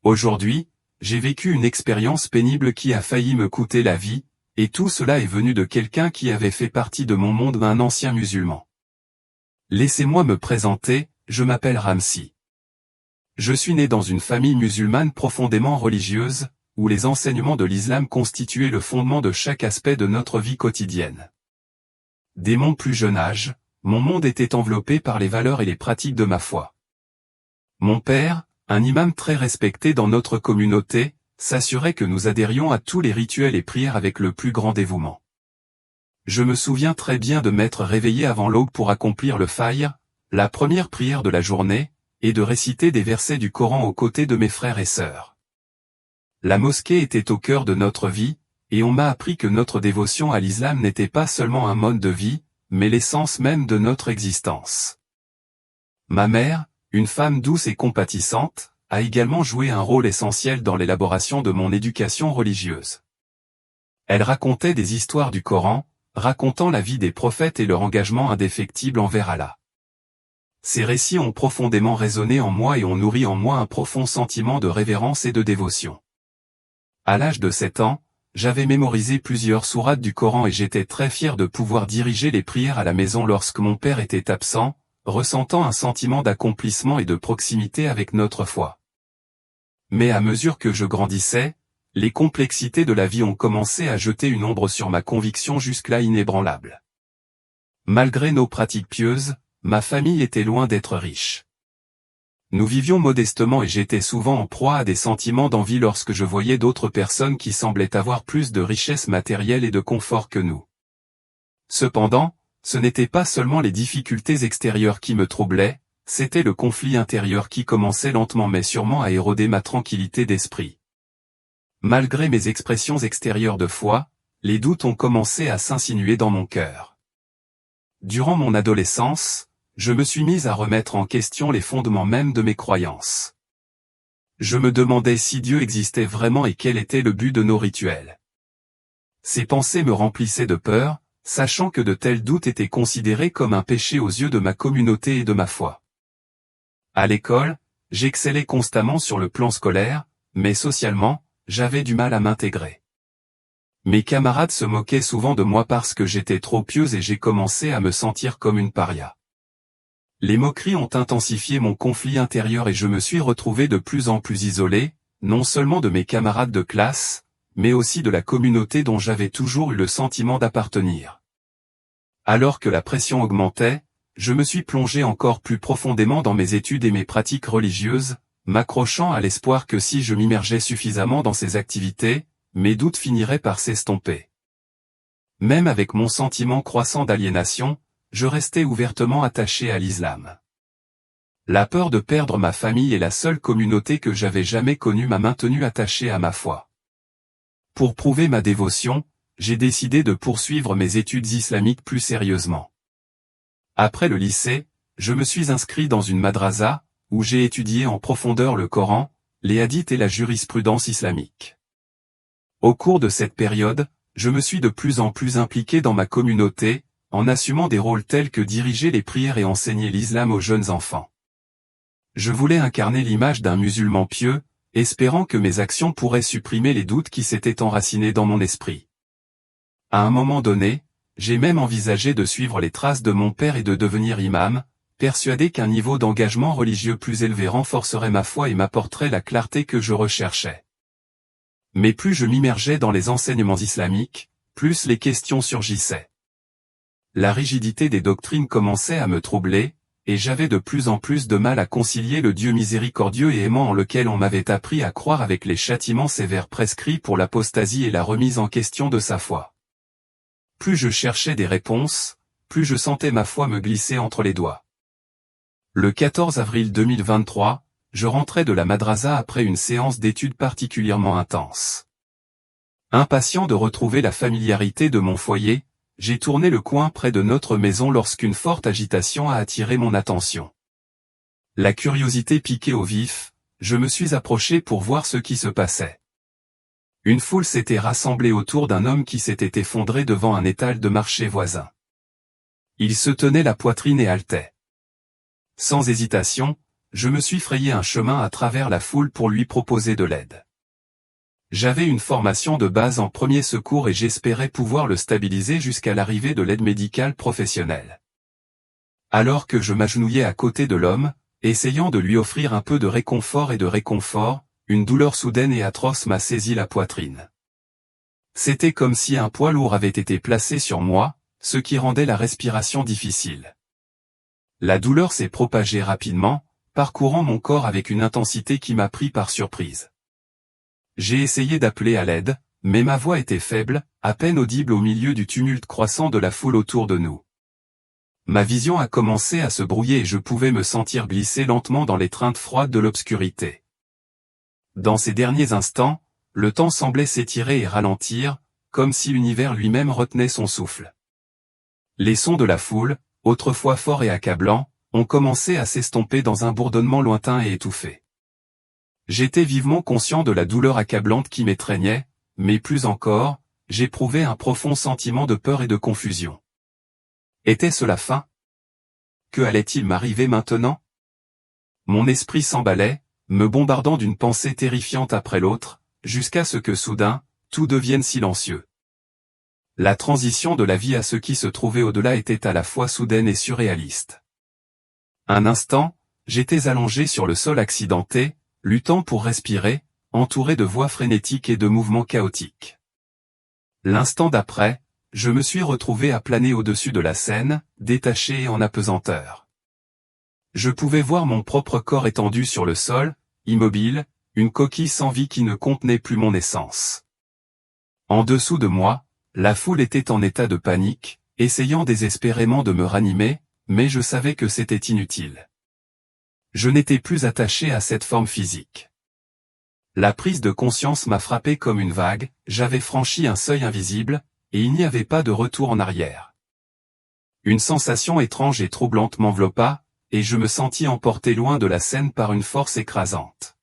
Aujourd'hui, j'ai vécu une expérience pénible qui a failli me coûter la vie, et tout cela est venu de quelqu'un qui avait fait partie de mon monde, un ancien musulman. Laissez-moi me présenter, je m'appelle Ramsi. Je suis né dans une famille musulmane profondément religieuse, où les enseignements de l'islam constituaient le fondement de chaque aspect de notre vie quotidienne. Dès mon plus jeune âge, mon monde était enveloppé par les valeurs et les pratiques de ma foi. Mon père, un imam très respecté dans notre communauté, s'assurait que nous adhérions à tous les rituels et prières avec le plus grand dévouement. Je me souviens très bien de m'être réveillé avant l'aube pour accomplir le fajr, la première prière de la journée, et de réciter des versets du Coran aux côtés de mes frères et sœurs. La mosquée était au cœur de notre vie, et on m'a appris que notre dévotion à l'islam n'était pas seulement un mode de vie, mais l'essence même de notre existence. Ma mère, une femme douce et compatissante, a également joué un rôle essentiel dans l'élaboration de mon éducation religieuse. Elle racontait des histoires du Coran, racontant la vie des prophètes et leur engagement indéfectible envers Allah. Ces récits ont profondément résonné en moi et ont nourri en moi un profond sentiment de révérence et de dévotion. À l'âge de 7 ans, j'avais mémorisé plusieurs sourates du Coran et j'étais très fier de pouvoir diriger les prières à la maison lorsque mon père était absent, ressentant un sentiment d'accomplissement et de proximité avec notre foi. Mais à mesure que je grandissais, les complexités de la vie ont commencé à jeter une ombre sur ma conviction jusque-là inébranlable. Malgré nos pratiques pieuses, ma famille était loin d'être riche. Nous vivions modestement et j'étais souvent en proie à des sentiments d'envie lorsque je voyais d'autres personnes qui semblaient avoir plus de richesse matérielle et de confort que nous. Cependant, ce n'était pas seulement les difficultés extérieures qui me troublaient, c'était le conflit intérieur qui commençait lentement mais sûrement à éroder ma tranquillité d'esprit. Malgré mes expressions extérieures de foi, les doutes ont commencé à s'insinuer dans mon cœur. Durant mon adolescence, je me suis mis à remettre en question les fondements mêmes de mes croyances. Je me demandais si Dieu existait vraiment et quel était le but de nos rituels. Ces pensées me remplissaient de peur, sachant que de tels doutes étaient considérés comme un péché aux yeux de ma communauté et de ma foi. À l'école, j'excellais constamment sur le plan scolaire, mais socialement, j'avais du mal à m'intégrer. Mes camarades se moquaient souvent de moi parce que j'étais trop pieux et j'ai commencé à me sentir comme une paria. Les moqueries ont intensifié mon conflit intérieur et je me suis retrouvé de plus en plus isolé, non seulement de mes camarades de classe, mais aussi de la communauté dont j'avais toujours eu le sentiment d'appartenir. Alors que la pression augmentait, je me suis plongé encore plus profondément dans mes études et mes pratiques religieuses, m'accrochant à l'espoir que si je m'immergeais suffisamment dans ces activités, mes doutes finiraient par s'estomper. Même avec mon sentiment croissant d'aliénation, je restais ouvertement attaché à l'islam. La peur de perdre ma famille et la seule communauté que j'avais jamais connue m'a maintenu attaché à ma foi. Pour prouver ma dévotion, j'ai décidé de poursuivre mes études islamiques plus sérieusement. Après le lycée, je me suis inscrit dans une madrasa, où j'ai étudié en profondeur le Coran, les hadiths et la jurisprudence islamique. Au cours de cette période, je me suis de plus en plus impliqué dans ma communauté, en assumant des rôles tels que diriger les prières et enseigner l'islam aux jeunes enfants. Je voulais incarner l'image d'un musulman pieux, espérant que mes actions pourraient supprimer les doutes qui s'étaient enracinés dans mon esprit. À un moment donné, j'ai même envisagé de suivre les traces de mon père et de devenir imam, persuadé qu'un niveau d'engagement religieux plus élevé renforcerait ma foi et m'apporterait la clarté que je recherchais. Mais plus je m'immergeais dans les enseignements islamiques, plus les questions surgissaient. La rigidité des doctrines commençait à me troubler, et j'avais de plus en plus de mal à concilier le Dieu miséricordieux et aimant en lequel on m'avait appris à croire avec les châtiments sévères prescrits pour l'apostasie et la remise en question de sa foi. Plus je cherchais des réponses, plus je sentais ma foi me glisser entre les doigts. Le 14 avril 2023, je rentrais de la madrasa après une séance d'études particulièrement intense. Impatient de retrouver la familiarité de mon foyer, j'ai tourné le coin près de notre maison lorsqu'une forte agitation a attiré mon attention. La curiosité piquée au vif, je me suis approché pour voir ce qui se passait. Une foule s'était rassemblée autour d'un homme qui s'était effondré devant un étal de marché voisin. Il se tenait la poitrine et haletait. Sans hésitation, je me suis frayé un chemin à travers la foule pour lui proposer de l'aide. J'avais une formation de base en premier secours et j'espérais pouvoir le stabiliser jusqu'à l'arrivée de l'aide médicale professionnelle. Alors que je m'agenouillais à côté de l'homme, essayant de lui offrir un peu de réconfort, une douleur soudaine et atroce m'a saisi la poitrine. C'était comme si un poids lourd avait été placé sur moi, ce qui rendait la respiration difficile. La douleur s'est propagée rapidement, parcourant mon corps avec une intensité qui m'a pris par surprise. J'ai essayé d'appeler à l'aide, mais ma voix était faible, à peine audible au milieu du tumulte croissant de la foule autour de nous. Ma vision a commencé à se brouiller et je pouvais me sentir glisser lentement dans l'étreinte froide de l'obscurité. Dans ces derniers instants, le temps semblait s'étirer et ralentir, comme si l'univers lui-même retenait son souffle. Les sons de la foule, autrefois forts et accablants, ont commencé à s'estomper dans un bourdonnement lointain et étouffé. J'étais vivement conscient de la douleur accablante qui m'étreignait, mais plus encore, j'éprouvais un profond sentiment de peur et de confusion. Était-ce la fin? Que allait-il m'arriver maintenant? Mon esprit s'emballait, me bombardant d'une pensée terrifiante après l'autre, jusqu'à ce que soudain, tout devienne silencieux. La transition de la vie à ce qui se trouvait au-delà était à la fois soudaine et surréaliste. Un instant, j'étais allongé sur le sol accidenté, luttant pour respirer, entouré de voix frénétiques et de mouvements chaotiques. L'instant d'après, je me suis retrouvé à planer au-dessus de la scène, détaché et en apesanteur. Je pouvais voir mon propre corps étendu sur le sol, immobile, une coquille sans vie qui ne contenait plus mon essence. En dessous de moi, la foule était en état de panique, essayant désespérément de me ranimer, mais je savais que c'était inutile. Je n'étais plus attaché à cette forme physique. La prise de conscience m'a frappé comme une vague, j'avais franchi un seuil invisible, et il n'y avait pas de retour en arrière. Une sensation étrange et troublante m'enveloppa, et je me sentis emporté loin de la scène par une force écrasante.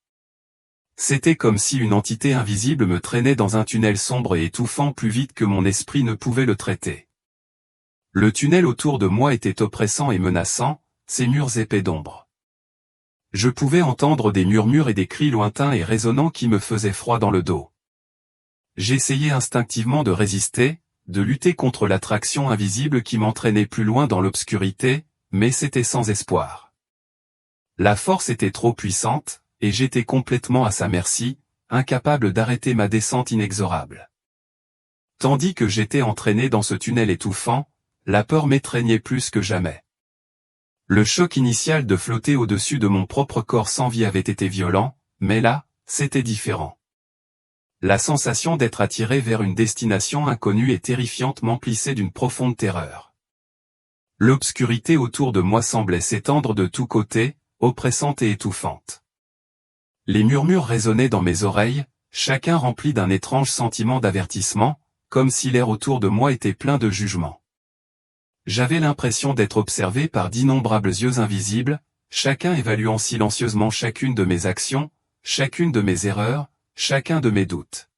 C'était comme si une entité invisible me traînait dans un tunnel sombre et étouffant plus vite que mon esprit ne pouvait le traiter. Le tunnel autour de moi était oppressant et menaçant, ses murs épais d'ombre. Je pouvais entendre des murmures et des cris lointains et résonnants qui me faisaient froid dans le dos. J'essayais instinctivement de résister, de lutter contre l'attraction invisible qui m'entraînait plus loin dans l'obscurité, mais c'était sans espoir. La force était trop puissante, et j'étais complètement à sa merci, incapable d'arrêter ma descente inexorable. Tandis que j'étais entraîné dans ce tunnel étouffant, la peur m'étreignait plus que jamais. Le choc initial de flotter au-dessus de mon propre corps sans vie avait été violent, mais là, c'était différent. La sensation d'être attiré vers une destination inconnue et terrifiante m'emplissait d'une profonde terreur. L'obscurité autour de moi semblait s'étendre de tous côtés, oppressante et étouffante. Les murmures résonnaient dans mes oreilles, chacun rempli d'un étrange sentiment d'avertissement, comme si l'air autour de moi était plein de jugement. J'avais l'impression d'être observé par d'innombrables yeux invisibles, chacun évaluant silencieusement chacune de mes actions, chacune de mes erreurs, chacun de mes doutes.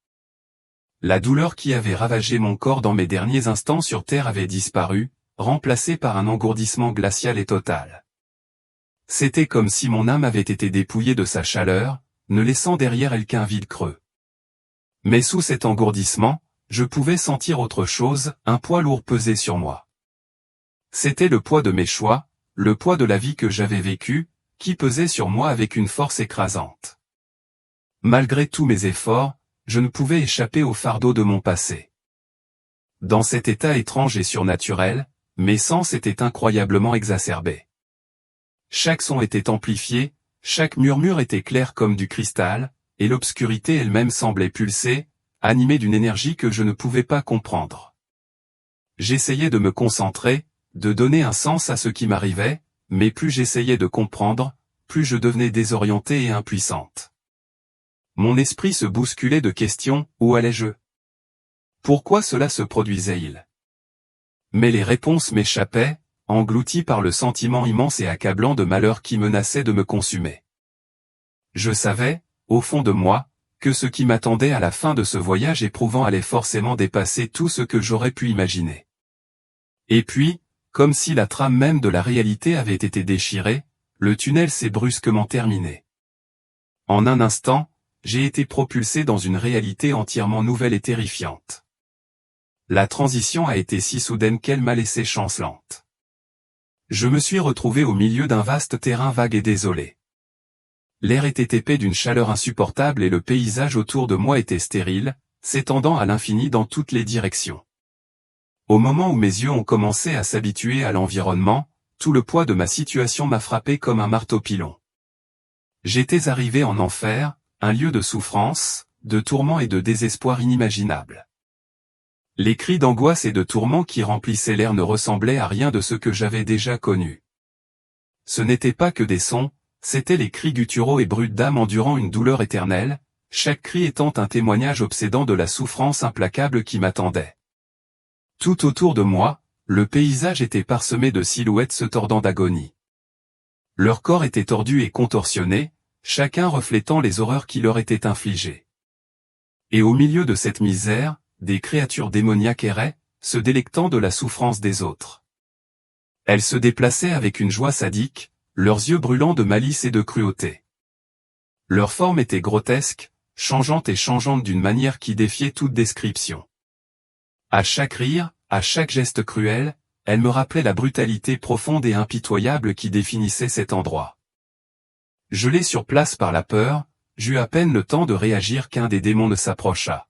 La douleur qui avait ravagé mon corps dans mes derniers instants sur Terre avait disparu, remplacée par un engourdissement glacial et total. C'était comme si mon âme avait été dépouillée de sa chaleur, ne laissant derrière elle qu'un vide creux. Mais sous cet engourdissement, je pouvais sentir autre chose, un poids lourd pesait sur moi. C'était le poids de mes choix, le poids de la vie que j'avais vécue, qui pesait sur moi avec une force écrasante. Malgré tous mes efforts, je ne pouvais échapper au fardeau de mon passé. Dans cet état étrange et surnaturel, mes sens étaient incroyablement exacerbés. Chaque son était amplifié, chaque murmure était clair comme du cristal, et l'obscurité elle-même semblait pulser, animée d'une énergie que je ne pouvais pas comprendre. J'essayais de me concentrer, de donner un sens à ce qui m'arrivait, mais plus j'essayais de comprendre, plus je devenais désorienté et impuissante. Mon esprit se bousculait de questions, où allais-je? Pourquoi cela se produisait-il? Mais les réponses m'échappaient, englouties par le sentiment immense et accablant de malheur qui menaçait de me consumer. Je savais, au fond de moi, que ce qui m'attendait à la fin de ce voyage éprouvant allait forcément dépasser tout ce que j'aurais pu imaginer. Et puis, comme si la trame même de la réalité avait été déchirée, le tunnel s'est brusquement terminé. En un instant, j'ai été propulsé dans une réalité entièrement nouvelle et terrifiante. La transition a été si soudaine qu'elle m'a laissé chancelante. Je me suis retrouvé au milieu d'un vaste terrain vague et désolé. L'air était épais d'une chaleur insupportable et le paysage autour de moi était stérile, s'étendant à l'infini dans toutes les directions. Au moment où mes yeux ont commencé à s'habituer à l'environnement, tout le poids de ma situation m'a frappé comme un marteau-pilon. J'étais arrivé en enfer, un lieu de souffrance, de tourment et de désespoir inimaginable. Les cris d'angoisse et de tourment qui remplissaient l'air ne ressemblaient à rien de ce que j'avais déjà connu. Ce n'étaient pas que des sons, c'étaient les cris gutturaux et bruts d'âme endurant une douleur éternelle, chaque cri étant un témoignage obsédant de la souffrance implacable qui m'attendait. Tout autour de moi, le paysage était parsemé de silhouettes se tordant d'agonie. Leurs corps étaient tordus et contorsionnés, chacun reflétant les horreurs qui leur étaient infligées. Et au milieu de cette misère, des créatures démoniaques erraient, se délectant de la souffrance des autres. Elles se déplaçaient avec une joie sadique, leurs yeux brûlants de malice et de cruauté. Leur forme était grotesque, changeante et changeante d'une manière qui défiait toute description. À chaque rire, à chaque geste cruel, elles me rappelaient la brutalité profonde et impitoyable qui définissait cet endroit. Gelé sur place par la peur, j'eus à peine le temps de réagir qu'un des démons ne s'approcha.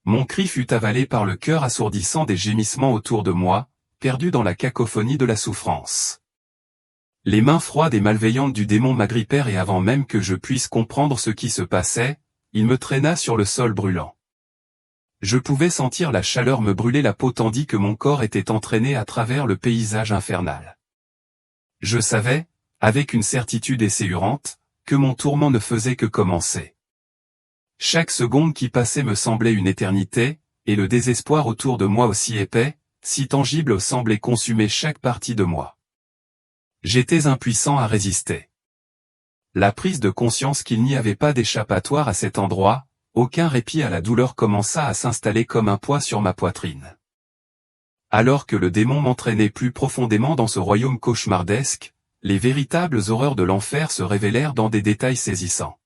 Mon cri fut avalé par le chœur assourdissant des gémissements autour de moi, perdu dans la cacophonie de la souffrance. Les mains froides et malveillantes du démon m'agrippèrent et avant même que je puisse comprendre ce qui se passait, il me traîna sur le sol brûlant. Je pouvais sentir la chaleur me brûler la peau tandis que mon corps était entraîné à travers le paysage infernal. Je savais, avec une certitude esséurante, que mon tourment ne faisait que commencer. Chaque seconde qui passait me semblait une éternité, et le désespoir autour de moi aussi épais, si tangible semblait consumer chaque partie de moi. J'étais impuissant à résister. La prise de conscience qu'il n'y avait pas d'échappatoire à cet endroit, aucun répit à la douleur commença à s'installer comme un poids sur ma poitrine. Alors que le démon m'entraînait plus profondément dans ce royaume cauchemardesque, les véritables horreurs de l'enfer se révélèrent dans des détails saisissants.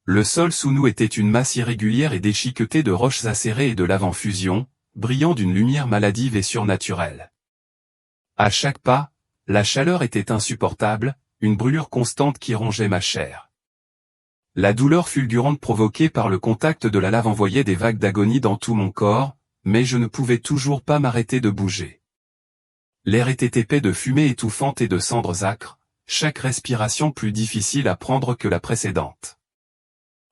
Le sol sous nous était une masse irrégulière et déchiquetée de roches acérées et de laves en fusion, brillant d'une lumière maladive et surnaturelle. À chaque pas, la chaleur était insupportable, une brûlure constante qui rongeait ma chair. La douleur fulgurante provoquée par le contact de la lave envoyait des vagues d'agonie dans tout mon corps, mais je ne pouvais toujours pas m'arrêter de bouger. L'air était épais de fumée étouffante et de cendres âcres, chaque respiration plus difficile à prendre que la précédente.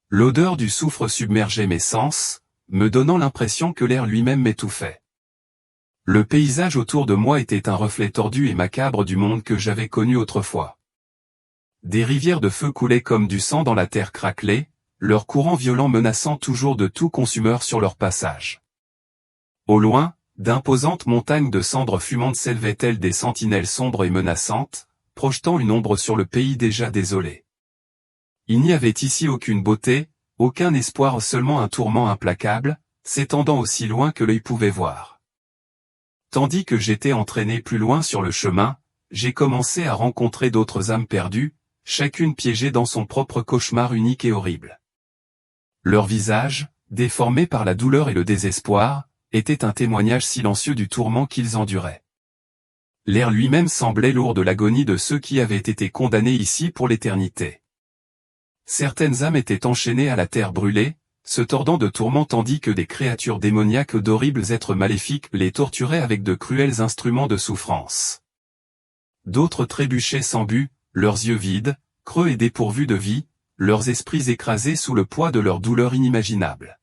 L'odeur du soufre submergeait mes sens, me donnant l'impression que l'air lui-même m'étouffait. Le paysage autour de moi était un reflet tordu et macabre du monde que j'avais connu autrefois. Des rivières de feu coulaient comme du sang dans la terre craquelée, leurs courants violents menaçant toujours de tout consumeur sur leur passage. Au loin, d'imposantes montagnes de cendres fumantes s'élevaient telles des sentinelles sombres et menaçantes, projetant une ombre sur le pays déjà désolé. Il n'y avait ici aucune beauté, aucun espoir, seulement un tourment implacable, s'étendant aussi loin que l'œil pouvait voir. Tandis que j'étais entraîné plus loin sur le chemin, j'ai commencé à rencontrer d'autres âmes perdues, chacune piégée dans son propre cauchemar unique et horrible. Leurs visages, déformés par la douleur et le désespoir, étaient un témoignage silencieux du tourment qu'ils enduraient. L'air lui-même semblait lourd de l'agonie de ceux qui avaient été condamnés ici pour l'éternité. Certaines âmes étaient enchaînées à la terre brûlée, se tordant de tourments tandis que des créatures démoniaques d'horribles êtres maléfiques les torturaient avec de cruels instruments de souffrance. D'autres trébuchaient sans but, leurs yeux vides, creux et dépourvus de vie, leurs esprits écrasés sous le poids de leur douleur inimaginable.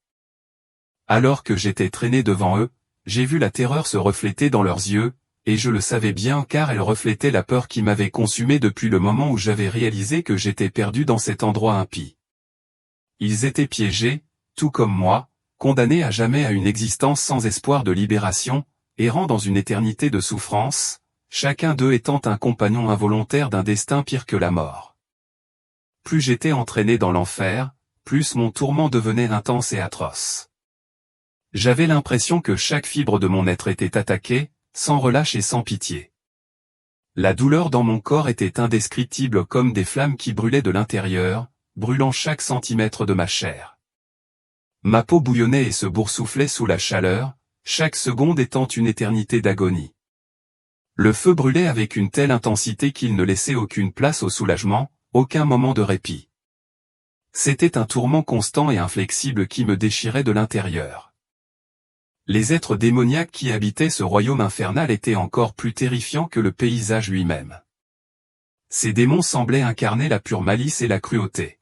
Alors que j'étais traîné devant eux, j'ai vu la terreur se refléter dans leurs yeux, et je le savais bien car elle reflétait la peur qui m'avait consumé depuis le moment où j'avais réalisé que j'étais perdu dans cet endroit impie. Ils étaient piégés, tout comme moi, condamnés à jamais à une existence sans espoir de libération, errant dans une éternité de souffrance, chacun d'eux étant un compagnon involontaire d'un destin pire que la mort. Plus j'étais entraîné dans l'enfer, plus mon tourment devenait intense et atroce. J'avais l'impression que chaque fibre de mon être était attaquée, sans relâche et sans pitié. La douleur dans mon corps était indescriptible comme des flammes qui brûlaient de l'intérieur, brûlant chaque centimètre de ma chair. Ma peau bouillonnait et se boursouflait sous la chaleur, chaque seconde étant une éternité d'agonie. Le feu brûlait avec une telle intensité qu'il ne laissait aucune place au soulagement, aucun moment de répit. C'était un tourment constant et inflexible qui me déchirait de l'intérieur. Les êtres démoniaques qui habitaient ce royaume infernal étaient encore plus terrifiants que le paysage lui-même. Ces démons semblaient incarner la pure malice et la cruauté.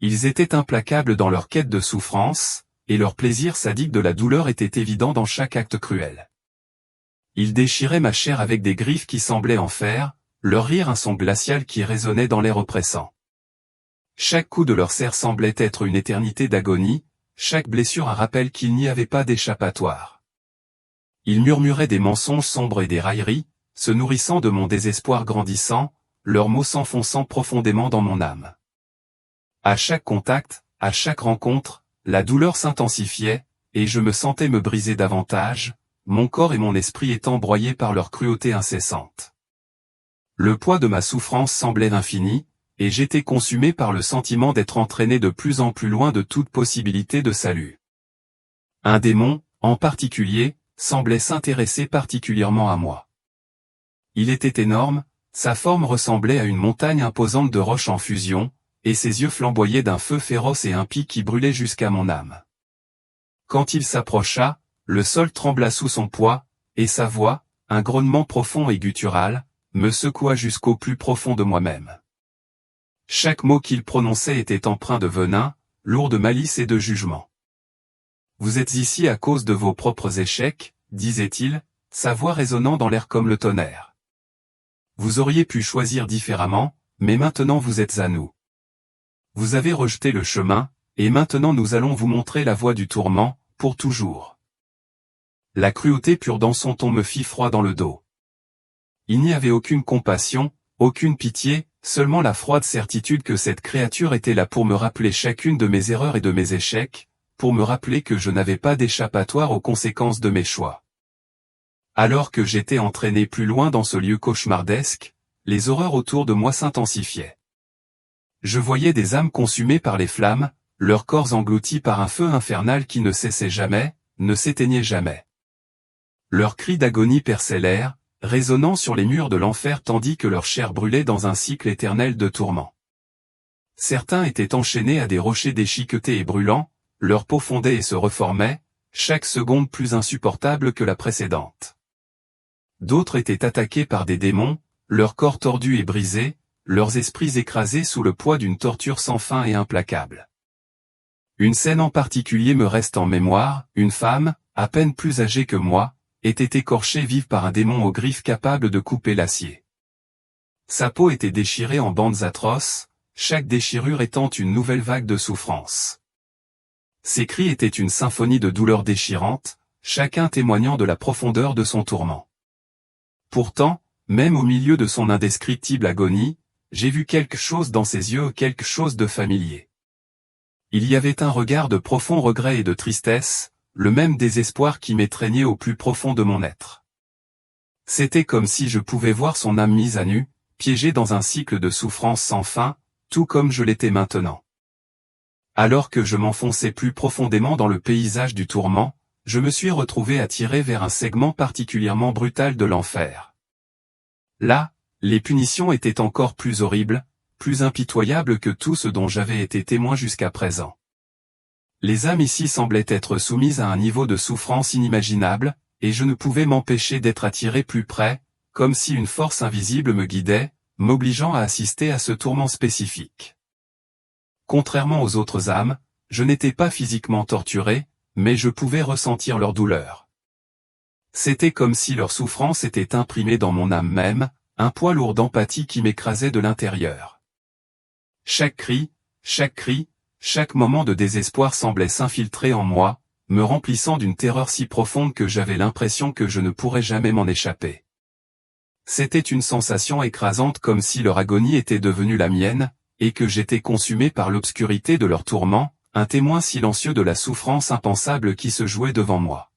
Ils étaient implacables dans leur quête de souffrance, et leur plaisir sadique de la douleur était évident dans chaque acte cruel. Ils déchiraient ma chair avec des griffes qui semblaient en fer, leur rire un son glacial qui résonnait dans l'air oppressant. Chaque coup de leur serre semblait être une éternité d'agonie, chaque blessure un rappel qu'il n'y avait pas d'échappatoire. Ils murmuraient des mensonges sombres et des railleries, se nourrissant de mon désespoir grandissant, leurs mots s'enfonçant profondément dans mon âme. À chaque contact, à chaque rencontre, la douleur s'intensifiait, et je me sentais me briser davantage, mon corps et mon esprit étant broyés par leur cruauté incessante. Le poids de ma souffrance semblait infini, et j'étais consumé par le sentiment d'être entraîné de plus en plus loin de toute possibilité de salut. Un démon, en particulier, semblait s'intéresser particulièrement à moi. Il était énorme, sa forme ressemblait à une montagne imposante de roches en fusion, et ses yeux flamboyaient d'un feu féroce et impie qui brûlait jusqu'à mon âme. Quand il s'approcha, le sol trembla sous son poids, et sa voix, un grognement profond et guttural, me secoua jusqu'au plus profond de moi-même. Chaque mot qu'il prononçait était empreint de venin, lourd de malice et de jugement. « Vous êtes ici à cause de vos propres échecs, disait-il, sa voix résonnant dans l'air comme le tonnerre. Vous auriez pu choisir différemment, mais maintenant vous êtes à nous. Vous avez rejeté le chemin, et maintenant nous allons vous montrer la voie du tourment, pour toujours. » La cruauté pure dans son ton me fit froid dans le dos. Il n'y avait aucune compassion, aucune pitié, seulement la froide certitude que cette créature était là pour me rappeler chacune de mes erreurs et de mes échecs, pour me rappeler que je n'avais pas d'échappatoire aux conséquences de mes choix. Alors que j'étais entraîné plus loin dans ce lieu cauchemardesque, les horreurs autour de moi s'intensifiaient. Je voyais des âmes consumées par les flammes, leurs corps engloutis par un feu infernal qui ne cessait jamais, ne s'éteignait jamais. Leurs cris d'agonie perçaient l'air, résonnant sur les murs de l'enfer tandis que leur chair brûlait dans un cycle éternel de tourments. Certains étaient enchaînés à des rochers déchiquetés et brûlants, leur peau fondait et se reformait, chaque seconde plus insupportable que la précédente. D'autres étaient attaqués par des démons, leurs corps tordus et brisés, leurs esprits écrasés sous le poids d'une torture sans fin et implacable. Une scène en particulier me reste en mémoire, une femme, à peine plus âgée que moi, était écorchée vive par un démon aux griffes capables de couper l'acier. Sa peau était déchirée en bandes atroces, chaque déchirure étant une nouvelle vague de souffrance. Ses cris étaient une symphonie de douleurs déchirantes, chacun témoignant de la profondeur de son tourment. Pourtant, même au milieu de son indescriptible agonie, j'ai vu quelque chose dans ses yeux, quelque chose de familier. Il y avait un regard de profond regret et de tristesse, le même désespoir qui m'étreignait au plus profond de mon être. C'était comme si je pouvais voir son âme mise à nu, piégée dans un cycle de souffrance sans fin, tout comme je l'étais maintenant. Alors que je m'enfonçais plus profondément dans le paysage du tourment, je me suis retrouvé attiré vers un segment particulièrement brutal de l'enfer. Là, les punitions étaient encore plus horribles, plus impitoyables que tout ce dont j'avais été témoin jusqu'à présent. Les âmes ici semblaient être soumises à un niveau de souffrance inimaginable, et je ne pouvais m'empêcher d'être attiré plus près, comme si une force invisible me guidait, m'obligeant à assister à ce tourment spécifique. Contrairement aux autres âmes, je n'étais pas physiquement torturé, mais je pouvais ressentir leur douleur. C'était comme si leur souffrance était imprimée dans mon âme même, un poids lourd d'empathie qui m'écrasait de l'intérieur. Chaque cri, chaque moment de désespoir semblait s'infiltrer en moi, me remplissant d'une terreur si profonde que j'avais l'impression que je ne pourrais jamais m'en échapper. C'était une sensation écrasante comme si leur agonie était devenue la mienne, et que j'étais consumé par l'obscurité de leur tourment, un témoin silencieux de la souffrance impensable qui se jouait devant moi.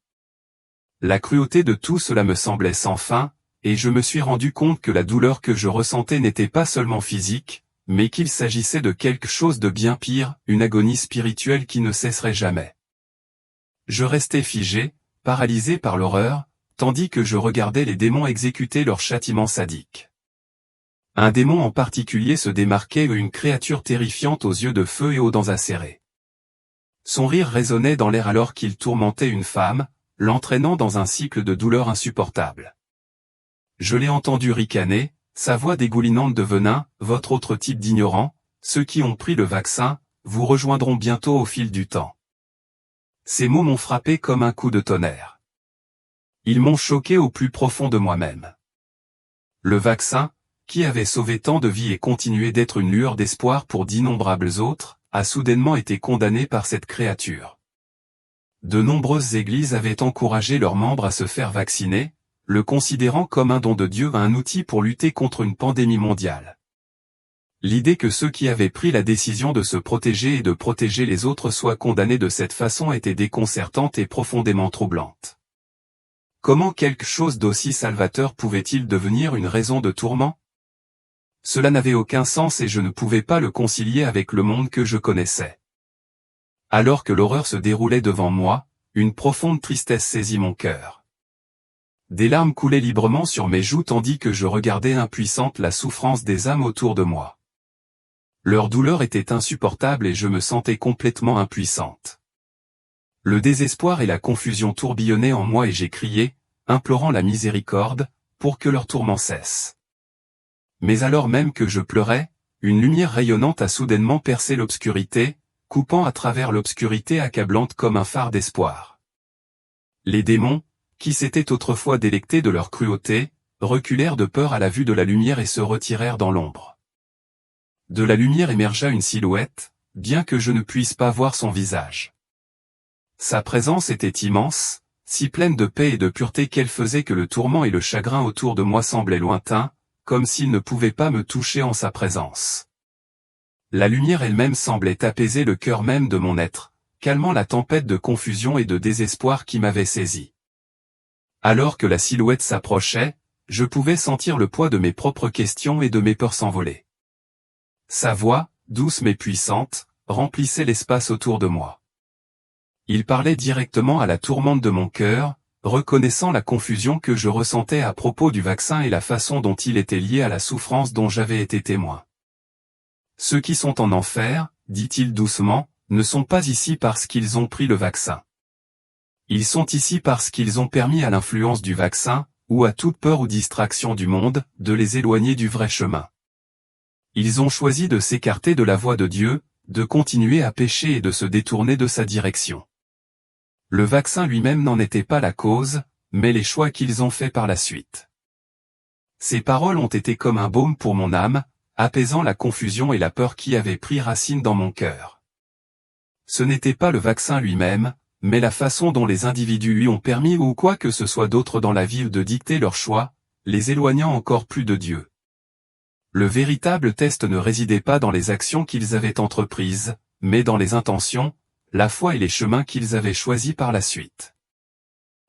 La cruauté de tout cela me semblait sans fin, et je me suis rendu compte que la douleur que je ressentais n'était pas seulement physique, mais qu'il s'agissait de quelque chose de bien pire, une agonie spirituelle qui ne cesserait jamais. Je restais figé, paralysé par l'horreur, tandis que je regardais les démons exécuter leur châtiment sadique. Un démon en particulier se démarquait, une créature terrifiante aux yeux de feu et aux dents acérées. Son rire résonnait dans l'air alors qu'il tourmentait une femme, l'entraînant dans un cycle de douleur insupportable. Je l'ai entendu ricaner, sa voix dégoulinante de venin, « Votre autre type d'ignorant, ceux qui ont pris le vaccin, vous rejoindront bientôt au fil du temps. » Ces mots m'ont frappé comme un coup de tonnerre. Ils m'ont choqué au plus profond de moi-même. Le vaccin, qui avait sauvé tant de vies et continué d'être une lueur d'espoir pour d'innombrables autres, a soudainement été condamné par cette créature. De nombreuses églises avaient encouragé leurs membres à se faire vacciner, le considérant comme un don de Dieu, un outil pour lutter contre une pandémie mondiale. L'idée que ceux qui avaient pris la décision de se protéger et de protéger les autres soient condamnés de cette façon était déconcertante et profondément troublante. Comment quelque chose d'aussi salvateur pouvait-il devenir une raison de tourment? Cela n'avait aucun sens et je ne pouvais pas le concilier avec le monde que je connaissais. Alors que l'horreur se déroulait devant moi, une profonde tristesse saisit mon cœur. Des larmes coulaient librement sur mes joues tandis que je regardais impuissante la souffrance des âmes autour de moi. Leur douleur était insupportable et je me sentais complètement impuissante. Le désespoir et la confusion tourbillonnaient en moi et j'ai crié, implorant la miséricorde, pour que leur tourment cesse. Mais alors même que je pleurais, une lumière rayonnante a soudainement percé l'obscurité, coupant à travers l'obscurité accablante comme un phare d'espoir. Les démons, qui s'étaient autrefois délectés de leur cruauté, reculèrent de peur à la vue de la lumière et se retirèrent dans l'ombre. De la lumière émergea une silhouette, bien que je ne puisse pas voir son visage. Sa présence était immense, si pleine de paix et de pureté qu'elle faisait que le tourment et le chagrin autour de moi semblaient lointains, comme s'ils ne pouvaient pas me toucher en sa présence. La lumière elle-même semblait apaiser le cœur même de mon être, calmant la tempête de confusion et de désespoir qui m'avait saisi. Alors que la silhouette s'approchait, je pouvais sentir le poids de mes propres questions et de mes peurs s'envoler. Sa voix, douce mais puissante, remplissait l'espace autour de moi. Il parlait directement à la tourmente de mon cœur, reconnaissant la confusion que je ressentais à propos du vaccin et la façon dont il était lié à la souffrance dont j'avais été témoin. Ceux qui sont en enfer, dit-il doucement, ne sont pas ici parce qu'ils ont pris le vaccin. Ils sont ici parce qu'ils ont permis à l'influence du vaccin, ou à toute peur ou distraction du monde, de les éloigner du vrai chemin. Ils ont choisi de s'écarter de la voie de Dieu, de continuer à pécher et de se détourner de sa direction. Le vaccin lui-même n'en était pas la cause, mais les choix qu'ils ont faits par la suite. Ces paroles ont été comme un baume pour mon âme, apaisant la confusion et la peur qui avaient pris racine dans mon cœur. Ce n'était pas le vaccin lui-même, mais la façon dont les individus lui ont permis ou quoi que ce soit d'autre dans la vie de dicter leurs choix, les éloignant encore plus de Dieu. Le véritable test ne résidait pas dans les actions qu'ils avaient entreprises, mais dans les intentions, la foi et les chemins qu'ils avaient choisis par la suite.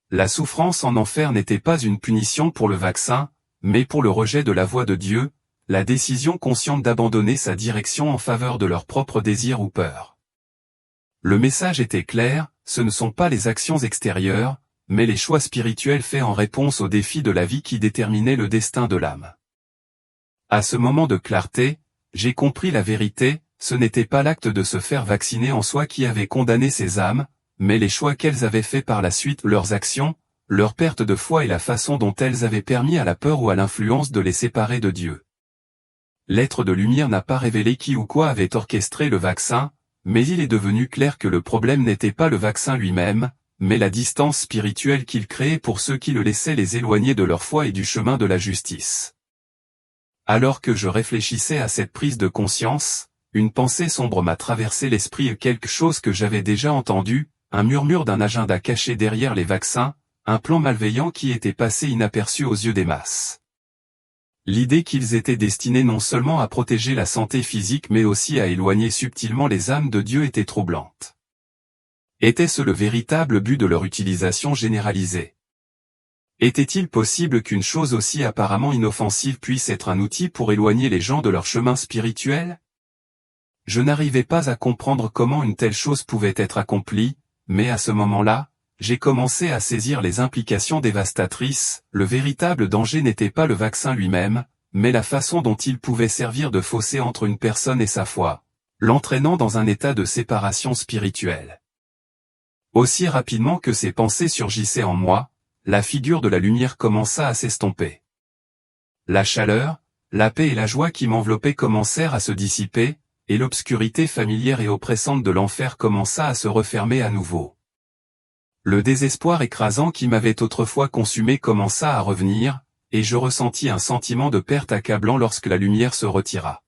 La souffrance en enfer n'était pas une punition pour le vaccin, mais pour le rejet de la voie de Dieu, la décision consciente d'abandonner sa direction en faveur de leurs propres désirs ou peurs. Le message était clair, ce ne sont pas les actions extérieures, mais les choix spirituels faits en réponse aux défis de la vie qui déterminaient le destin de l'âme. À ce moment de clarté, j'ai compris la vérité, ce n'était pas l'acte de se faire vacciner en soi qui avait condamné ces âmes, mais les choix qu'elles avaient faits par la suite, leurs actions, leur perte de foi et la façon dont elles avaient permis à la peur ou à l'influence de les séparer de Dieu. L'être de lumière n'a pas révélé qui ou quoi avait orchestré le vaccin, mais il est devenu clair que le problème n'était pas le vaccin lui-même, mais la distance spirituelle qu'il créait pour ceux qui le laissaient les éloigner de leur foi et du chemin de la justice. Alors que je réfléchissais à cette prise de conscience, une pensée sombre m'a traversé l'esprit, quelque chose que j'avais déjà entendu, un murmure d'un agenda caché derrière les vaccins, un plan malveillant qui était passé inaperçu aux yeux des masses. L'idée qu'ils étaient destinés non seulement à protéger la santé physique mais aussi à éloigner subtilement les âmes de Dieu était troublante. Était-ce le véritable but de leur utilisation généralisée? Était-il possible qu'une chose aussi apparemment inoffensive puisse être un outil pour éloigner les gens de leur chemin spirituel? Je n'arrivais pas à comprendre comment une telle chose pouvait être accomplie, mais à ce moment-là, j'ai commencé à saisir les implications dévastatrices. Le véritable danger n'était pas le vaccin lui-même, mais la façon dont il pouvait servir de fossé entre une personne et sa foi, l'entraînant dans un état de séparation spirituelle. Aussi rapidement que ces pensées surgissaient en moi, la figure de la lumière commença à s'estomper. La chaleur, la paix et la joie qui m'enveloppaient commencèrent à se dissiper, et l'obscurité familière et oppressante de l'enfer commença à se refermer à nouveau. Le désespoir écrasant qui m'avait autrefois consumé commença à revenir, et je ressentis un sentiment de perte accablant lorsque la lumière se retira.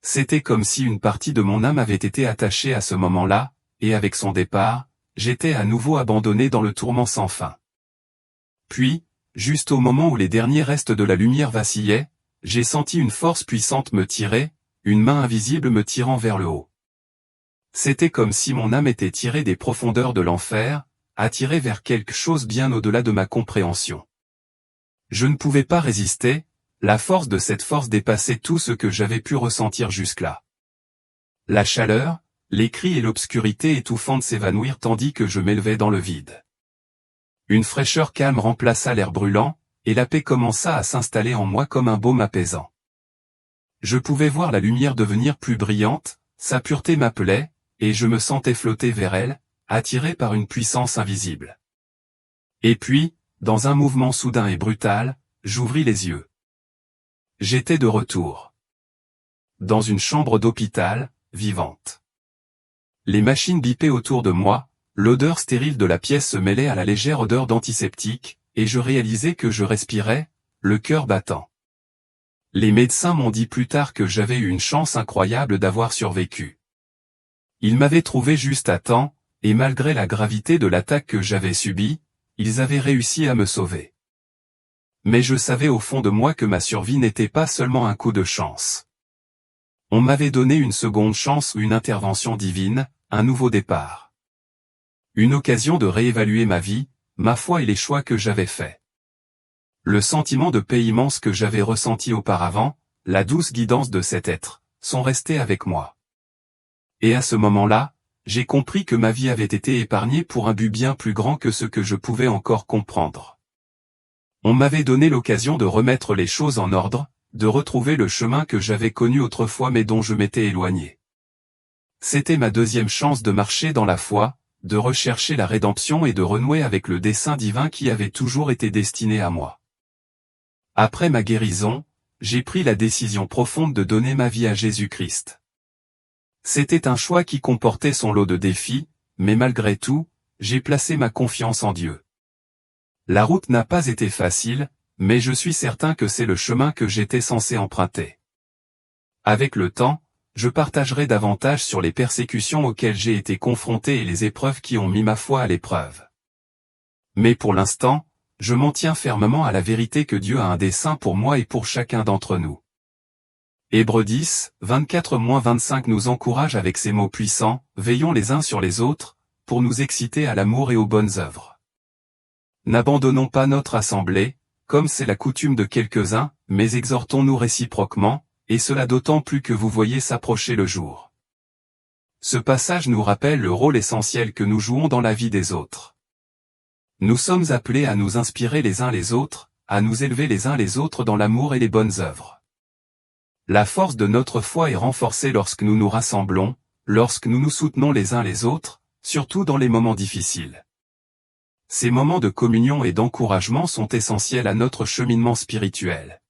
C'était comme si une partie de mon âme avait été attachée à ce moment-là, et avec son départ, j'étais à nouveau abandonné dans le tourment sans fin. Puis, juste au moment où les derniers restes de la lumière vacillaient, j'ai senti une force puissante me tirer, une main invisible me tirant vers le haut. C'était comme si mon âme était tirée des profondeurs de l'enfer, attirée vers quelque chose bien au-delà de ma compréhension. Je ne pouvais pas résister, la force de cette force dépassait tout ce que j'avais pu ressentir jusque-là. La chaleur, les cris et l'obscurité étouffante s'évanouirent tandis que je m'élevais dans le vide. Une fraîcheur calme remplaça l'air brûlant, et la paix commença à s'installer en moi comme un baume apaisant. Je pouvais voir la lumière devenir plus brillante, sa pureté m'appelait, et je me sentais flotter vers elle, attiré par une puissance invisible. Et puis, dans un mouvement soudain et brutal, j'ouvris les yeux. J'étais de retour. Dans une chambre d'hôpital, vivante. Les machines bipaient autour de moi, l'odeur stérile de la pièce se mêlait à la légère odeur d'antiseptique, et je réalisais que je respirais, le cœur battant. Les médecins m'ont dit plus tard que j'avais eu une chance incroyable d'avoir survécu. Ils m'avaient trouvé juste à temps, et malgré la gravité de l'attaque que j'avais subie, ils avaient réussi à me sauver. Mais je savais au fond de moi que ma survie n'était pas seulement un coup de chance. On m'avait donné une seconde chance ou une intervention divine, un nouveau départ. Une occasion de réévaluer ma vie, ma foi et les choix que j'avais faits. Le sentiment de paix immense que j'avais ressenti auparavant, la douce guidance de cet être, sont restés avec moi. Et à ce moment-là, j'ai compris que ma vie avait été épargnée pour un but bien plus grand que ce que je pouvais encore comprendre. On m'avait donné l'occasion de remettre les choses en ordre, de retrouver le chemin que j'avais connu autrefois mais dont je m'étais éloigné. C'était ma deuxième chance de marcher dans la foi, de rechercher la rédemption et de renouer avec le dessein divin qui avait toujours été destiné à moi. Après ma guérison, j'ai pris la décision profonde de donner ma vie à Jésus-Christ. C'était un choix qui comportait son lot de défis, mais malgré tout, j'ai placé ma confiance en Dieu. La route n'a pas été facile, mais je suis certain que c'est le chemin que j'étais censé emprunter. Avec le temps, je partagerai davantage sur les persécutions auxquelles j'ai été confronté et les épreuves qui ont mis ma foi à l'épreuve. Mais pour l'instant, je m'en tiens fermement à la vérité que Dieu a un dessein pour moi et pour chacun d'entre nous. Hébreux 10, 24-25 nous encourage avec ces mots puissants, veillons les uns sur les autres, pour nous exciter à l'amour et aux bonnes œuvres. N'abandonnons pas notre assemblée, comme c'est la coutume de quelques-uns, mais exhortons-nous réciproquement, et cela d'autant plus que vous voyez s'approcher le jour. Ce passage nous rappelle le rôle essentiel que nous jouons dans la vie des autres. Nous sommes appelés à nous inspirer les uns les autres, à nous élever les uns les autres dans l'amour et les bonnes œuvres. La force de notre foi est renforcée lorsque nous nous rassemblons, lorsque nous nous soutenons les uns les autres, surtout dans les moments difficiles. Ces moments de communion et d'encouragement sont essentiels à notre cheminement spirituel.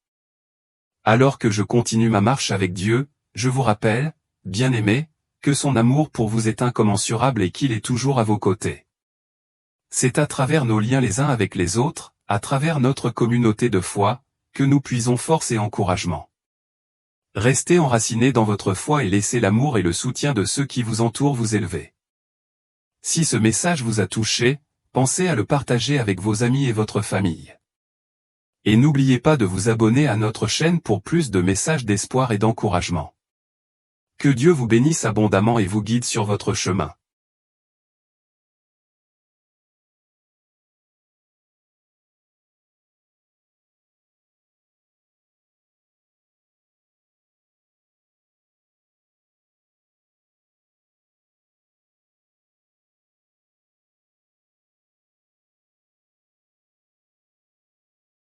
Alors que je continue ma marche avec Dieu, je vous rappelle, bien-aimés, que son amour pour vous est incommensurable et qu'il est toujours à vos côtés. C'est à travers nos liens les uns avec les autres, à travers notre communauté de foi, que nous puisons force et encouragement. Restez enracinés dans votre foi et laissez l'amour et le soutien de ceux qui vous entourent vous élever. Si ce message vous a touché, pensez à le partager avec vos amis et votre famille. Et n'oubliez pas de vous abonner à notre chaîne pour plus de messages d'espoir et d'encouragement. Que Dieu vous bénisse abondamment et vous guide sur votre chemin.